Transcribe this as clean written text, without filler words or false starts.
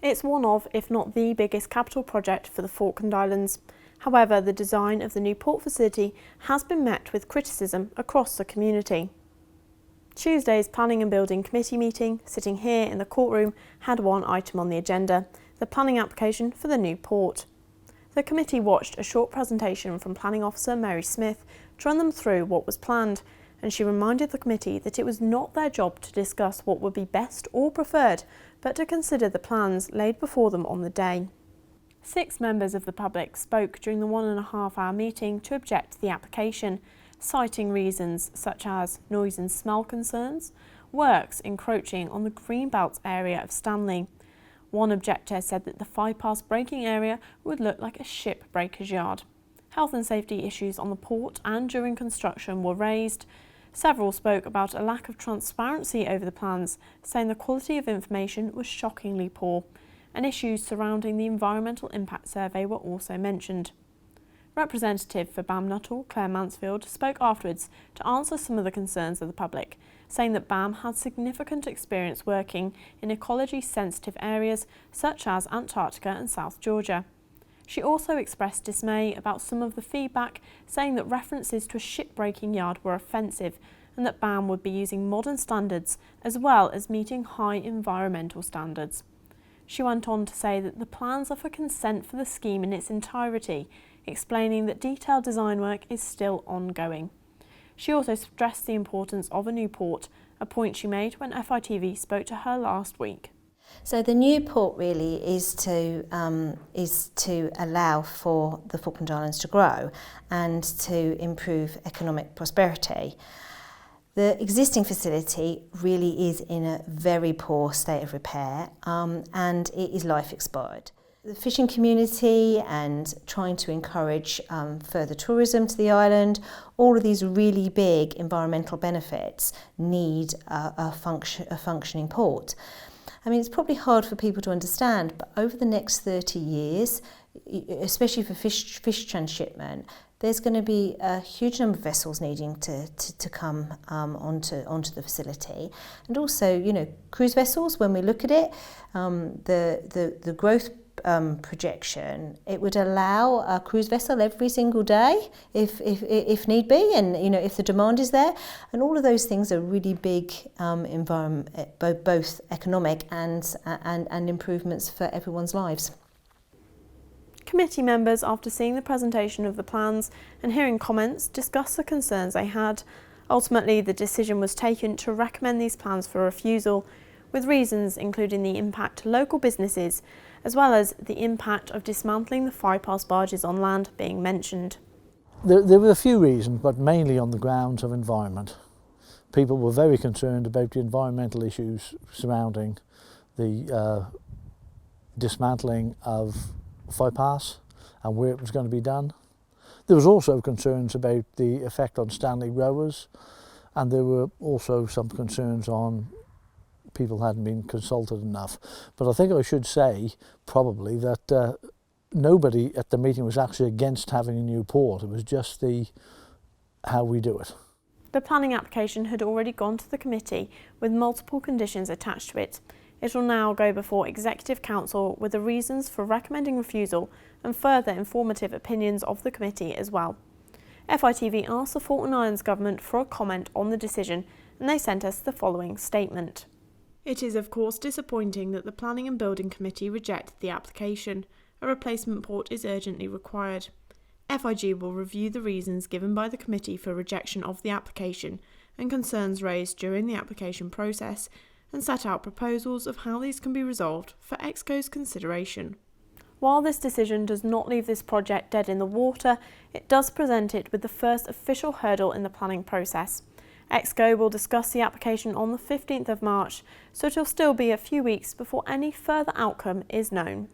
It's one of, if not the biggest capital project for the Falkland Islands. However, the design of the new port facility has been met with criticism across the community. Tuesday's Planning and Building Committee meeting, sitting here in the courtroom, had one item on the agenda: the planning application for the new port. The committee watched a short presentation from Planning Officer Mary Smith to run them through what was planned, and she reminded the committee that it was not their job to discuss what would be best or preferred, but to consider the plans laid before them on the day. 6 members of the public spoke during the 1.5-hour meeting to object to the application, citing reasons such as noise and smell concerns, works encroaching on the Greenbelt area of Stanley. One objector said that the bypass braking area would look like a ship breaker's yard. Health and safety issues on the port and during construction were raised. Several spoke about a lack of transparency over the plans, saying the quality of information was shockingly poor, and issues surrounding the environmental impact survey were also mentioned. Representative for BAM Nuttall, Claire Mansfield, spoke afterwards to answer some of the concerns of the public, saying that BAM had significant experience working in ecology-sensitive areas such as Antarctica and South Georgia. She also expressed dismay about some of the feedback, saying that references to a ship-breaking yard were offensive and that BAM would be using modern standards as well as meeting high environmental standards. She went on to say that the plans are for consent for the scheme in its entirety, explaining that detailed design work is still ongoing. She also stressed the importance of a new port, a point she made when FITV spoke to her last week. So the new port really is to allow for the Falkland Islands to grow and to improve economic prosperity. The existing facility really is in a very poor state of repair and it is life expired. The fishing community and trying to encourage further tourism to the island, all of these really big environmental benefits need a functioning port. I mean, it's probably hard for people to understand, but over the next 30 years, especially for fish transshipment, there's going to be a huge number of vessels needing to come onto the facility. And also, you know, cruise vessels, when we look at it, the growth projection, it would allow a cruise vessel every single day if need be, and you know, if the demand is there, and all of those things are really big environment, both economic and improvements for everyone's lives. Committee members, after seeing the presentation of the plans and hearing comments, discussed the concerns they had. Ultimately, the decision was taken to recommend these plans for refusal, with reasons including the impact to local businesses, as well as the impact of dismantling the bypass barges on land being mentioned. There were a few reasons, but mainly on the grounds of environment. People were very concerned about the environmental issues surrounding the dismantling of bypass and where it was going to be done. There was also concerns about the effect on Stanley rowers, and there were also some concerns on people hadn't been consulted enough. But I think I should say probably that nobody at the meeting was actually against having a new port. It was just how we do it. The planning application had already gone to the committee with multiple conditions attached to it. It will now go before Executive Council with the reasons for recommending refusal and further informative opinions of the committee as well. FITV asked the Falkland Islands Government for a comment on the decision, and they sent us the following statement. It is of course disappointing that the Planning and Building Committee rejected the application. A replacement port is urgently required. FIG will review the reasons given by the committee for rejection of the application and concerns raised during the application process, and set out proposals of how these can be resolved for EXCO's consideration. While this decision does not leave this project dead in the water, it does present it with the first official hurdle in the planning process. EXCO will discuss the application on the 15th of March, so it will still be a few weeks before any further outcome is known.